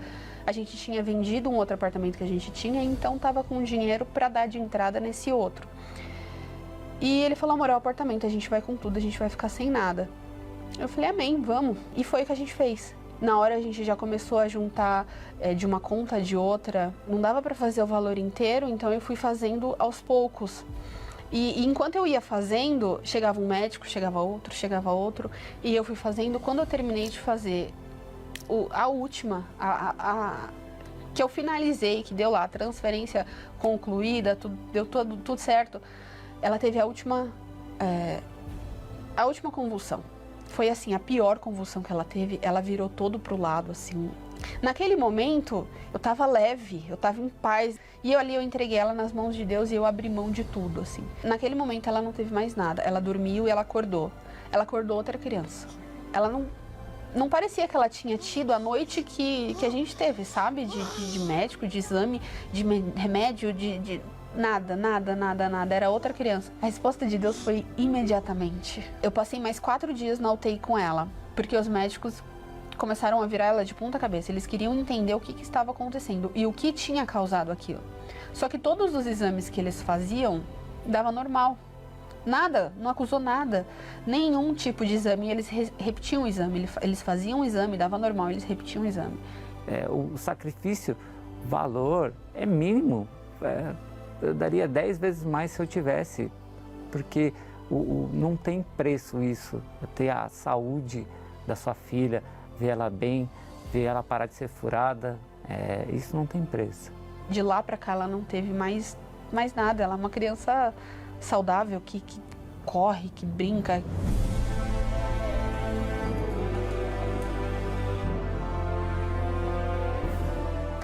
A gente tinha vendido um outro apartamento que a gente tinha, então estava com dinheiro para dar de entrada nesse outro. E ele falou, amor, é o apartamento, a gente vai com tudo, a gente vai ficar sem nada. Eu falei, amém, vamos. E foi o que a gente fez. Na hora a gente já começou a juntar de uma conta de outra. Não dava para fazer o valor inteiro, então eu fui fazendo aos poucos. E enquanto eu ia fazendo, chegava um médico, chegava outro. E eu fui fazendo. Quando eu terminei de fazer a última, que eu finalizei, que deu lá a transferência concluída, deu tudo certo, ela teve a última convulsão. Foi assim, a pior convulsão que ela teve, ela virou todo pro lado, assim. Naquele momento, eu tava leve, eu tava em paz. E eu entreguei ela nas mãos de Deus e eu abri mão de tudo, assim. Naquele momento, ela não teve mais nada. Ela dormiu e ela acordou. Ela acordou outra criança. Ela não parecia que ela tinha tido a noite que a gente teve, sabe? De médico, de exame, de remédio, de nada. Era outra criança. A resposta de Deus foi imediatamente. Eu passei mais 4 dias na UTI com ela, porque os médicos começaram a virar ela de ponta cabeça. Eles queriam entender o que estava acontecendo e o que tinha causado aquilo. Só que todos os exames que eles faziam dava normal. Nada, não acusou nada. Nenhum tipo de exame. Eles repetiam o exame, eles faziam o exame, dava normal, eles repetiam o exame. O sacrifício, o valor é mínimo. Eu daria 10 vezes mais se eu tivesse, porque não tem preço isso. Ter a saúde da sua filha, ver ela bem, ver ela parar de ser furada, isso não tem preço. De lá para cá ela não teve mais nada. Ela é uma criança saudável, que corre, que brinca.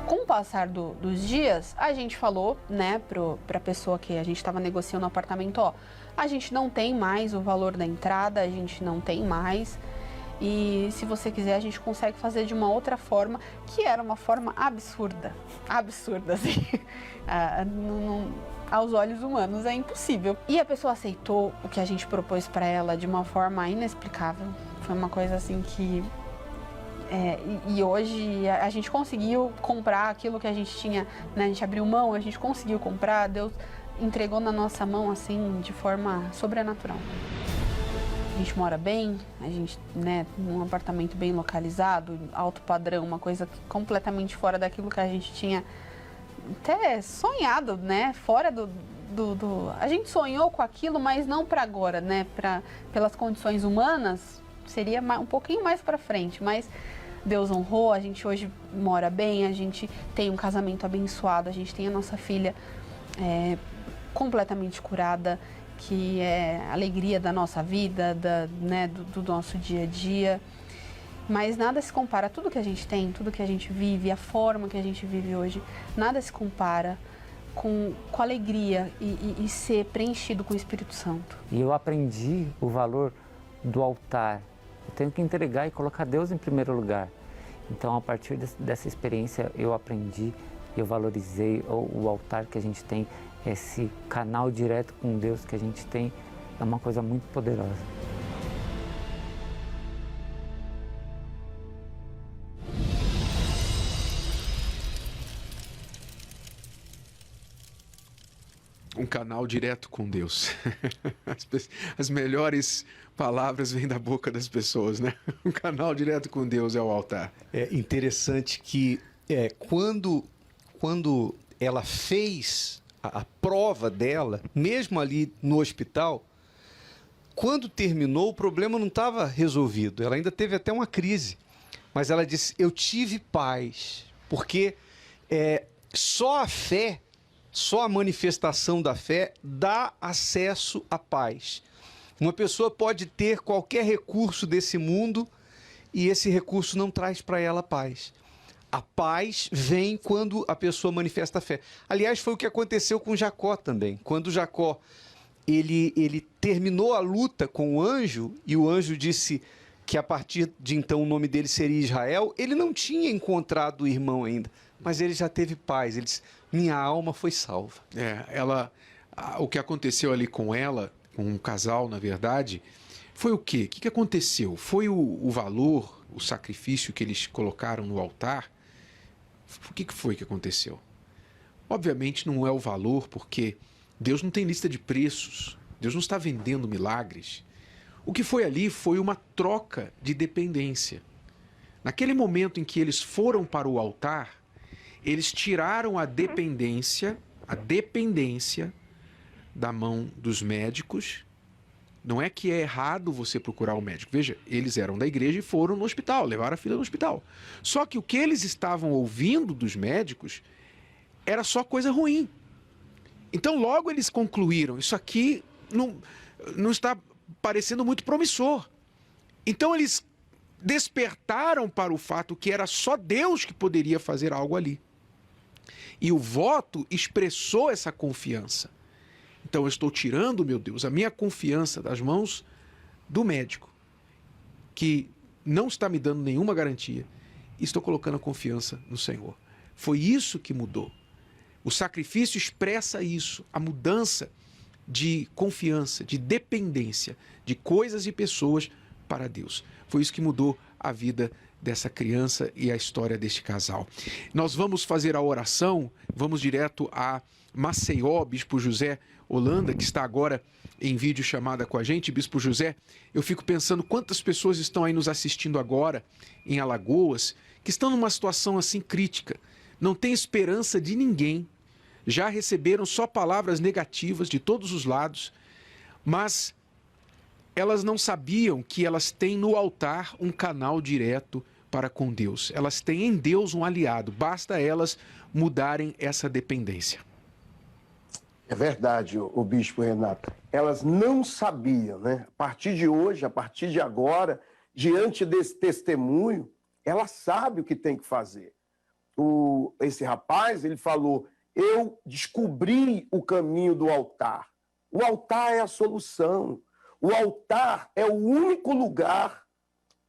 Com o passar dos dias, a gente falou, né, para a pessoa que a gente estava negociando o apartamento, ó, a gente não tem mais o valor da entrada, a gente não tem mais. E se você quiser, a gente consegue fazer de uma outra forma, que era uma forma absurda, assim. Aos olhos humanos é impossível. E a pessoa aceitou o que a gente propôs para ela de uma forma inexplicável. Foi uma coisa assim que... E hoje a gente conseguiu comprar aquilo que a gente tinha, né? A gente abriu mão, a gente conseguiu comprar, Deus entregou na nossa mão assim de forma sobrenatural. A gente mora bem, a gente, né, num apartamento bem localizado, alto padrão, uma coisa completamente fora daquilo que a gente tinha até sonhado, né? Fora a gente sonhou com aquilo, mas não para agora, né? Pelas condições humanas, seria um pouquinho mais para frente, mas Deus honrou, a gente hoje mora bem, a gente tem um casamento abençoado, a gente tem a nossa filha completamente curada, que é a alegria da nossa vida, né, do nosso dia a dia. Mas nada se compara, tudo que a gente tem, tudo que a gente vive, a forma que a gente vive hoje, nada se compara com alegria e ser preenchido com o Espírito Santo. E eu aprendi o valor do altar. Eu tenho que entregar e colocar Deus em primeiro lugar. Então, a partir dessa experiência, eu aprendi, eu valorizei o altar que a gente tem, esse canal direto com Deus que a gente tem, é uma coisa muito poderosa. Um canal direto com Deus. As melhores palavras vêm da boca das pessoas, né? Um canal direto com Deus é o altar. É interessante que quando ela fez a prova dela, mesmo ali no hospital, quando terminou, o problema não estava resolvido. Ela ainda teve até uma crise. Mas ela disse, eu tive paz, porque só a fé, só a manifestação da fé dá acesso à paz. Uma pessoa pode ter qualquer recurso desse mundo e esse recurso não traz para ela paz. A paz vem quando a pessoa manifesta a fé. Aliás, foi o que aconteceu com Jacó também. Quando Jacó ele terminou a luta com o anjo e o anjo disse que a partir de então o nome dele seria Israel, ele não tinha encontrado o irmão ainda, mas ele já teve paz. Ele disse, minha alma foi salva. O que aconteceu ali com ela, com o casal, na verdade, foi o quê? O que aconteceu? Foi o valor, o sacrifício que eles colocaram no altar? O que foi que aconteceu? Obviamente não é o valor, porque Deus não tem lista de preços. Deus não está vendendo milagres. O que foi ali foi uma troca de dependência. Naquele momento em que eles foram para o altar, eles tiraram a dependência da mão dos médicos. Não é que é errado você procurar o médico. Veja, eles eram da igreja e foram no hospital, levaram a filha no hospital. Só que o que eles estavam ouvindo dos médicos era só coisa ruim. Então logo eles concluíram, isso aqui não está parecendo muito promissor. Então eles despertaram para o fato que era só Deus que poderia fazer algo ali. E o voto expressou essa confiança. Então eu estou tirando, meu Deus, a minha confiança das mãos do médico, que não está me dando nenhuma garantia, e estou colocando a confiança no Senhor. Foi isso que mudou. O sacrifício expressa isso, a mudança de confiança, de dependência de coisas e pessoas para Deus. Foi isso que mudou a vida dessa criança e a história deste casal. Nós vamos fazer a oração, vamos direto à Maceió, Bispo José Holanda, que está agora em videochamada com a gente. Bispo José, eu fico pensando quantas pessoas estão aí nos assistindo agora em Alagoas, que estão numa situação assim crítica, não tem esperança de ninguém, já receberam só palavras negativas de todos os lados, mas elas não sabiam que elas têm no altar um canal direto para com Deus. Elas têm em Deus um aliado, basta elas mudarem essa dependência. É verdade, o Bispo Renato. Elas não sabiam, né? A partir de hoje, a partir de agora, diante desse testemunho, ela sabe o que tem que fazer. Esse rapaz, ele falou, eu descobri o caminho do altar. O altar é a solução. O altar é o único lugar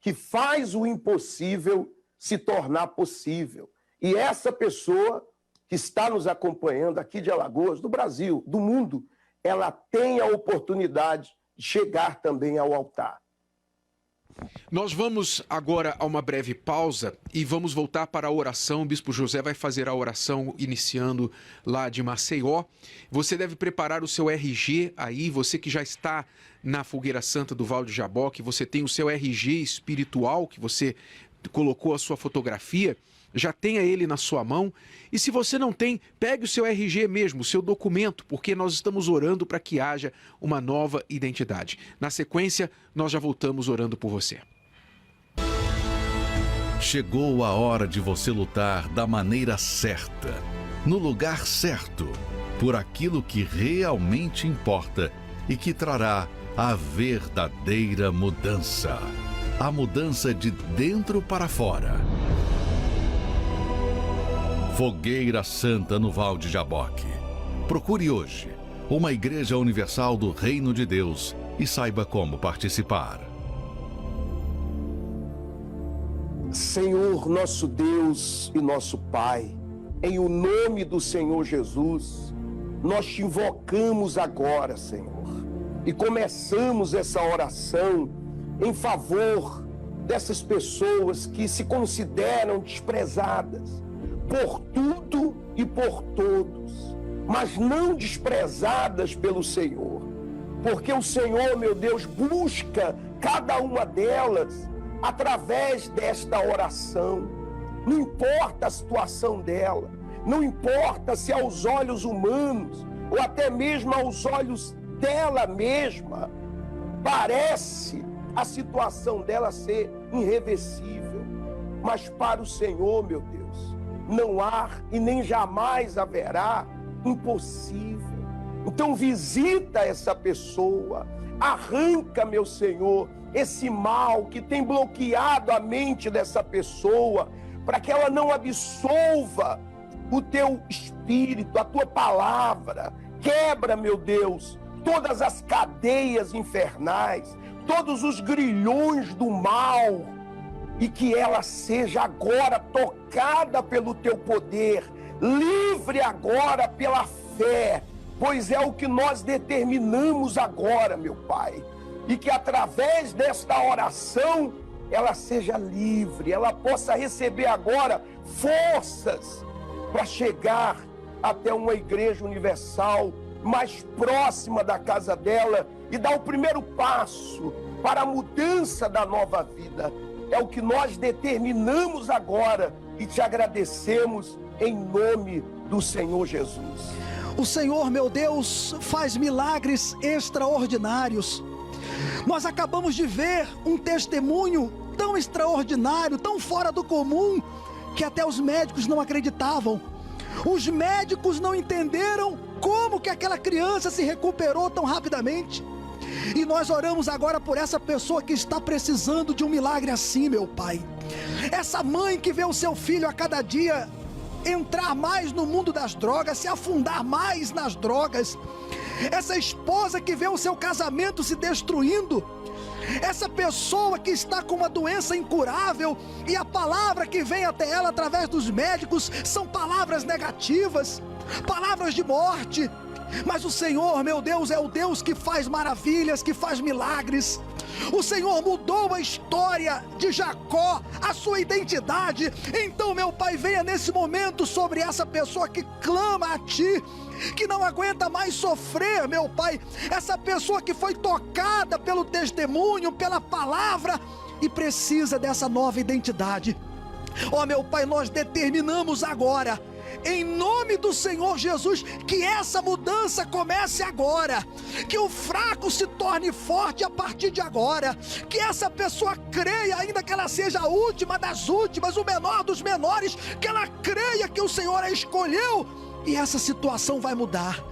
que faz o impossível se tornar possível. E essa pessoa que está nos acompanhando aqui de Alagoas, do Brasil, do mundo, ela tem a oportunidade de chegar também ao altar. Nós vamos agora a uma breve pausa e vamos voltar para a oração. O Bispo José vai fazer a oração iniciando lá de Maceió. Você deve preparar o seu RG aí, você que já está na Fogueira Santa do Val de Jaboque, você tem o seu RG espiritual, que você colocou a sua fotografia, já tenha ele na sua mão. E se você não tem, pegue o seu RG mesmo, o seu documento, porque nós estamos orando para que haja uma nova identidade. Na sequência, nós já voltamos orando por você. Chegou a hora de você lutar da maneira certa, no lugar certo, por aquilo que realmente importa e que trará a verdadeira mudança. A mudança de dentro para fora. Fogueira Santa no Val de Jaboque. Procure hoje uma Igreja Universal do Reino de Deus e saiba como participar. Senhor, nosso Deus e nosso Pai, em o nome do Senhor Jesus, nós te invocamos agora, Senhor, e começamos essa oração em favor dessas pessoas que se consideram desprezadas por tudo e por todos, mas não desprezadas pelo Senhor, porque o Senhor, meu Deus, busca cada uma delas através desta oração. Não importa a situação dela, não importa se aos olhos humanos ou até mesmo aos olhos dela mesma parece a situação dela ser irreversível, mas para o Senhor, meu Deus, não há e nem jamais haverá impossível. Então visita essa pessoa, arranca, meu Senhor, esse mal que tem bloqueado a mente dessa pessoa, para que ela não absolva o teu espírito, a tua palavra. Quebra, meu Deus, todas as cadeias infernais, todos os grilhões do mal, e que ela seja agora tocada pelo teu poder, livre agora pela fé, pois é o que nós determinamos agora, meu Pai, e que através desta oração ela seja livre, ela possa receber agora forças para chegar até uma igreja universal mais próxima da casa dela e dar o primeiro passo para a mudança da nova vida. É o que nós determinamos agora e te agradecemos em nome do Senhor Jesus. O Senhor, meu Deus, faz milagres extraordinários. Nós acabamos de ver um testemunho tão extraordinário, tão fora do comum, que até os médicos não acreditavam. Os médicos não entenderam como que aquela criança se recuperou tão rapidamente. E nós oramos agora por essa pessoa que está precisando de um milagre assim, meu Pai. Essa mãe que vê o seu filho a cada dia entrar mais no mundo das drogas, se afundar mais nas drogas. Essa esposa que vê o seu casamento se destruindo. Essa pessoa que está com uma doença incurável e a palavra que vem até ela através dos médicos são palavras negativas, palavras de morte. Mas o Senhor, meu Deus, é o Deus que faz maravilhas, que faz milagres. O Senhor mudou a história de Jacó, a sua identidade. Então, meu Pai, venha nesse momento sobre essa pessoa que clama a Ti, que não aguenta mais sofrer, meu Pai. Essa pessoa que foi tocada pelo testemunho, pela palavra e precisa dessa nova identidade. Ó, meu Pai, nós determinamos agora, em nome do Senhor Jesus, que essa mudança comece agora, que o fraco se torne forte a partir de agora, que essa pessoa creia, ainda que ela seja a última das últimas, o menor dos menores, que ela creia que o Senhor a escolheu e essa situação vai mudar.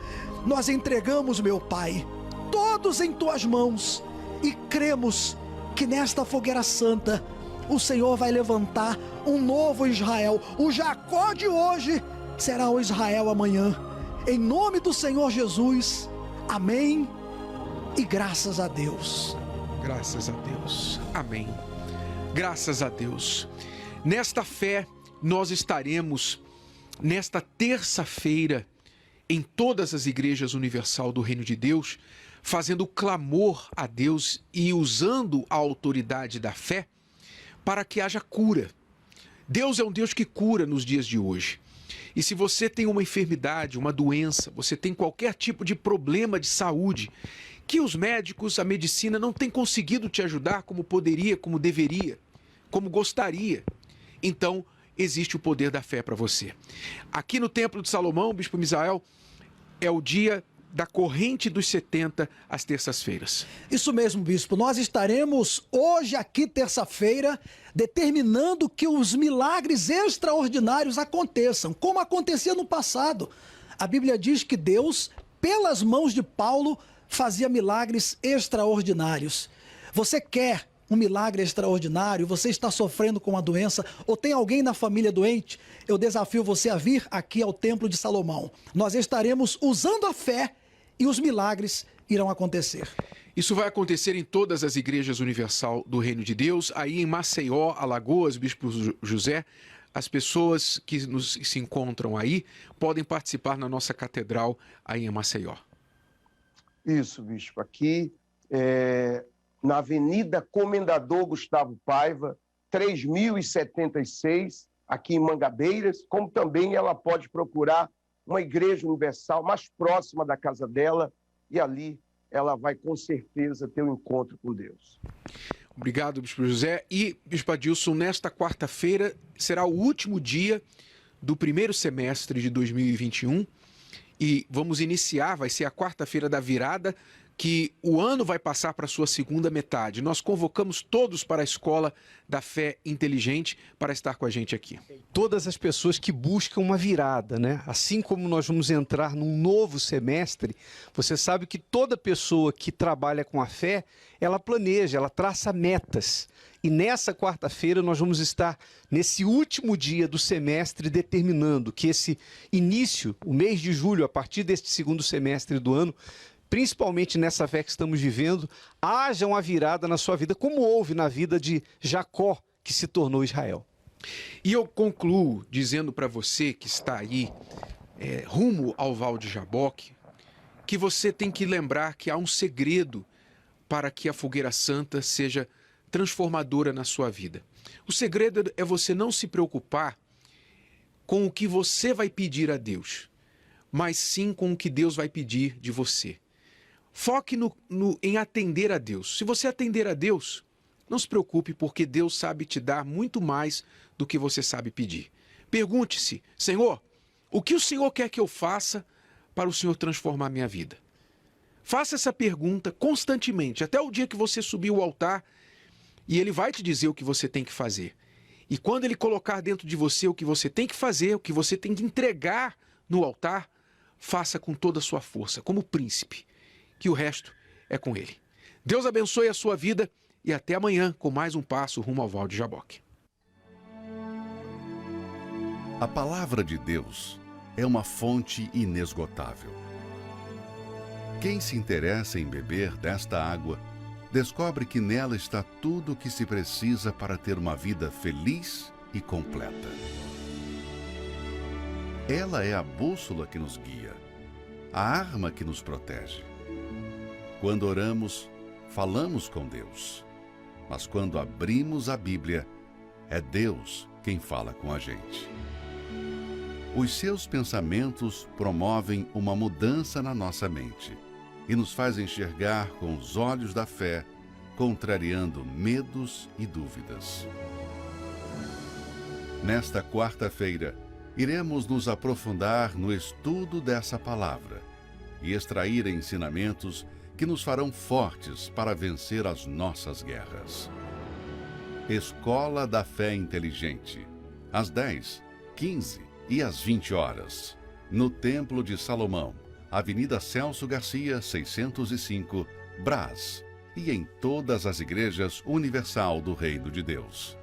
Nós entregamos, meu Pai, todos em Tuas mãos e cremos que nesta fogueira santa o Senhor vai levantar um novo Israel. O Jacó de hoje será o Israel amanhã. Em nome do Senhor Jesus. Amém. E graças a Deus. Graças a Deus. Amém. Graças a Deus. Nesta fé, nós estaremos, nesta terça-feira, em todas as igrejas universal do Reino de Deus, fazendo clamor a Deus e usando a autoridade da fé para que haja cura. Deus é um Deus que cura nos dias de hoje. E se você tem uma enfermidade, uma doença, você tem qualquer tipo de problema de saúde, que os médicos, a medicina não tem conseguido te ajudar como poderia, como deveria, como gostaria, então existe o poder da fé para você. Aqui no Templo de Salomão, Bispo Misael, é o dia da corrente dos 70 às terças-feiras. Isso mesmo, bispo. Nós estaremos hoje aqui, terça-feira, determinando que os milagres extraordinários aconteçam, como acontecia no passado. A Bíblia diz que Deus, pelas mãos de Paulo, fazia milagres extraordinários. Você quer um milagre extraordinário? Você está sofrendo com uma doença ou tem alguém na família doente? Eu desafio você a vir aqui ao Templo de Salomão. Nós estaremos usando a fé e os milagres irão acontecer. Isso vai acontecer em todas as igrejas universal do Reino de Deus. Aí em Maceió, Alagoas, Bispo José, as pessoas que se encontram aí podem participar na nossa catedral aí em Maceió. Isso, Bispo. Aqui, na Avenida Comendador Gustavo Paiva, 3076, aqui em Mangabeiras, como também ela pode procurar uma igreja universal mais próxima da casa dela e ali ela vai com certeza ter um encontro com Deus. Obrigado, Bispo José. E, Bispo Adilson, nesta quarta-feira será o último dia do primeiro semestre de 2021 e vamos iniciar, vai ser a quarta-feira da virada, que o ano vai passar para a sua segunda metade. Nós convocamos todos para a Escola da Fé Inteligente para estar com a gente aqui. Todas as pessoas que buscam uma virada, né? Assim como nós vamos entrar num novo semestre, você sabe que toda pessoa que trabalha com a fé, ela planeja, ela traça metas. E nessa quarta-feira nós vamos estar nesse último dia do semestre determinando que esse início, o mês de julho, a partir deste segundo semestre do ano, principalmente nessa fé que estamos vivendo, haja uma virada na sua vida, como houve na vida de Jacó, que se tornou Israel. E eu concluo dizendo para você que está aí, rumo ao Val de Jaboque, que você tem que lembrar que há um segredo para que a fogueira santa seja transformadora na sua vida. O segredo é você não se preocupar com o que você vai pedir a Deus, mas sim com o que Deus vai pedir de você. Foque em atender a Deus. Se você atender a Deus, não se preocupe, porque Deus sabe te dar muito mais do que você sabe pedir. Pergunte-se: Senhor, o que o Senhor quer que eu faça para o Senhor transformar minha vida? Faça essa pergunta constantemente, até o dia que você subir ao altar, e Ele vai te dizer o que você tem que fazer. E quando Ele colocar dentro de você o que você tem que fazer, o que você tem que entregar no altar, faça com toda a sua força, como príncipe, que o resto é com Ele. Deus abençoe a sua vida e até amanhã com mais um passo rumo ao Val de Jaboque. A palavra de Deus é uma fonte inesgotável. Quem se interessa em beber desta água, descobre que nela está tudo o que se precisa para ter uma vida feliz e completa. Ela é a bússola que nos guia, a arma que nos protege. Quando oramos, falamos com Deus. Mas quando abrimos a Bíblia, é Deus quem fala com a gente. Os seus pensamentos promovem uma mudança na nossa mente e nos faz enxergar com os olhos da fé, contrariando medos e dúvidas. Nesta quarta-feira, iremos nos aprofundar no estudo dessa palavra e extrair ensinamentos que nos farão fortes para vencer as nossas guerras. Escola da Fé Inteligente, às 10, 15 e às 20 horas, no Templo de Salomão, Avenida Celso Garcia, 605, Brás, e em todas as igrejas Universal do Reino de Deus.